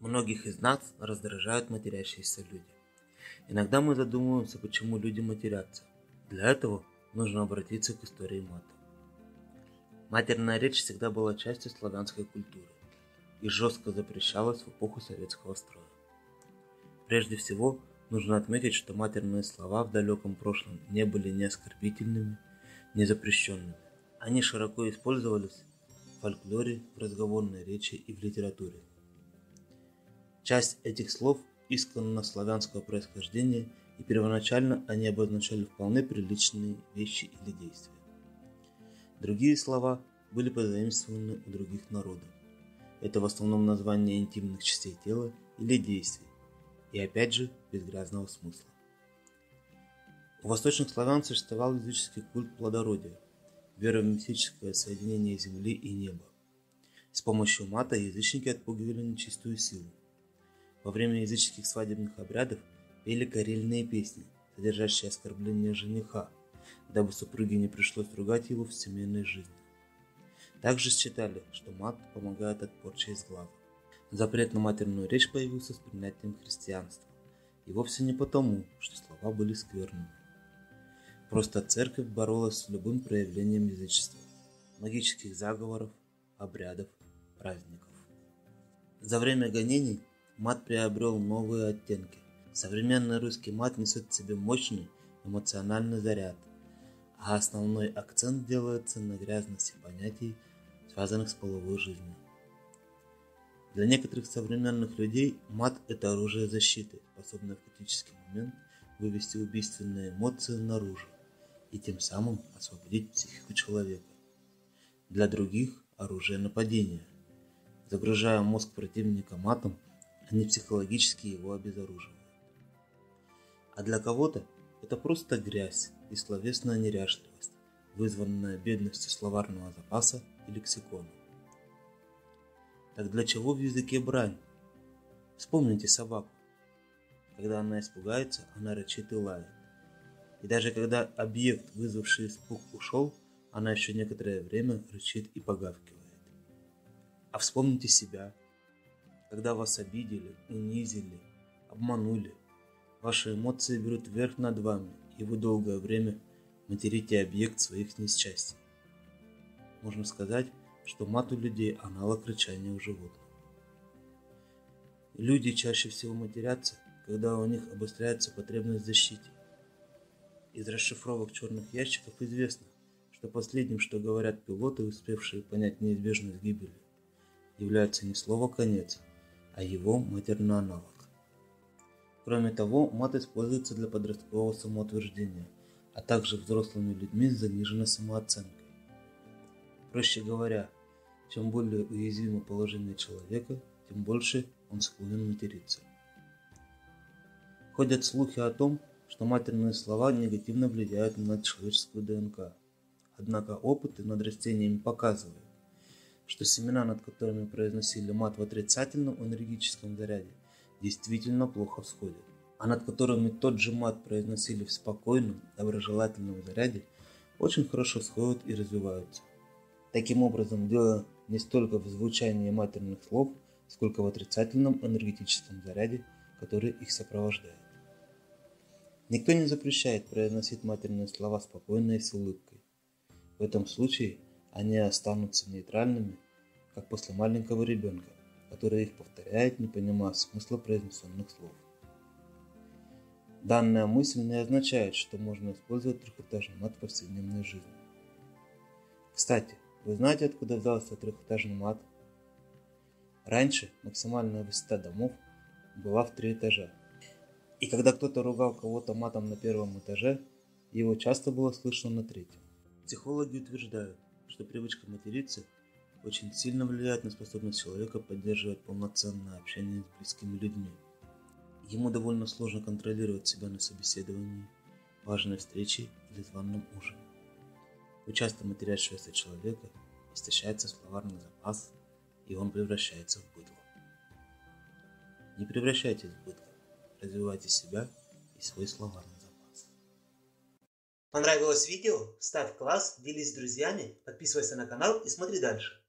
Многих из нас раздражают матерящиеся люди. Иногда мы задумываемся, почему люди матерятся. Для этого нужно обратиться к истории мата. Матерная речь всегда была частью славянской культуры и жестко запрещалась в эпоху советского строя. Прежде всего, нужно отметить, что матерные слова в далеком прошлом не были ни оскорбительными, ни запрещенными. Они широко использовались в фольклоре, в разговорной речи и в литературе. Часть этих слов исконно славянского происхождения, и первоначально они обозначали вполне приличные вещи или действия. Другие слова были позаимствованы у других народов. Это в основном названия интимных частей тела или действий, и опять же без грязного смысла. У восточных славян существовал языческий культ плодородия, вера в мистическое соединение земли и неба. С помощью мата язычники отпугивали нечистую силу. Во время языческих свадебных обрядов пели карельные песни, содержащие оскорбление жениха, дабы супруге не пришлось ругать его в семейной жизни. Также считали, что мат помогает от порчи из глаза. Запрет на матерную речь появился с принятием христианства, и вовсе не потому, что слова были скверными. Просто церковь боролась с любым проявлением язычества, магических заговоров, обрядов, праздников. За время гонений мат приобрел новые оттенки. Современный русский мат несет в себе мощный эмоциональный заряд, а основной акцент делается на грязности понятий, связанных с половой жизнью. Для некоторых современных людей мат – это оружие защиты, способное в критический момент вывести убийственные эмоции наружу и тем самым освободить психику человека. Для других – оружие нападения. Загружая мозг противника матом, они психологически его обезоруживают. А для кого-то это просто грязь и словесная неряшливость, вызванная бедностью словарного запаса и лексикона. Так для чего в языке брань? Вспомните собаку. Когда она испугается, она рычит и лает. И даже когда объект, вызвавший испуг, ушел, она еще некоторое время рычит и погавкивает. А вспомните себя. Когда вас обидели, унизили, обманули, ваши эмоции берут верх над вами, и вы долгое время материте объект своих несчастий. Можно сказать, что мат у людей аналог рычания у животных. Люди чаще всего матерятся, когда у них обостряется потребность в защите. Из расшифровок черных ящиков известно, что последним, что говорят пилоты, успевшие понять неизбежность гибели, является не слово «конец», а его матерный аналог. Кроме того, мат используется для подросткового самоутверждения, а также взрослыми людьми с заниженной самооценкой. Проще говоря, чем более уязвимо положение человека, тем больше он склонен материться. Ходят слухи о том, что матерные слова негативно влияют на человеческую ДНК. Однако опыты над растениями показывают, что семена, над которыми произносили мат в отрицательном энергетическом заряде, действительно плохо всходят, а над которыми тот же мат произносили в спокойном, доброжелательном заряде, очень хорошо всходят и развиваются. Таким образом, дело не столько в звучании матерных слов, сколько в отрицательном энергетическом заряде, который их сопровождает. Никто не запрещает произносить матерные слова спокойно и с улыбкой. В этом случае они останутся нейтральными, как после маленького ребенка, который их повторяет, не понимая смысла произнесенных слов. Данная мысль не означает, что можно использовать трехэтажный мат в повседневной жизни. Кстати, вы знаете, откуда взялся трехэтажный мат? Раньше максимальная высота домов была в 3 этажа. И когда кто-то ругал кого-то матом на 1-м этаже, его часто было слышно на 3-м. Психологи утверждают, что привычка материться очень сильно влияет на способность человека поддерживать полноценное общение с близкими людьми. Ему довольно сложно контролировать себя на собеседовании, важной встрече или званом ужине. У часто матерящегося человека истощается словарный запас, и он превращается в быдло. Не превращайтесь в быдло, развивайте себя и свой словарный запас. Понравилось видео? Ставь класс, делись с друзьями, подписывайся на канал и смотри дальше.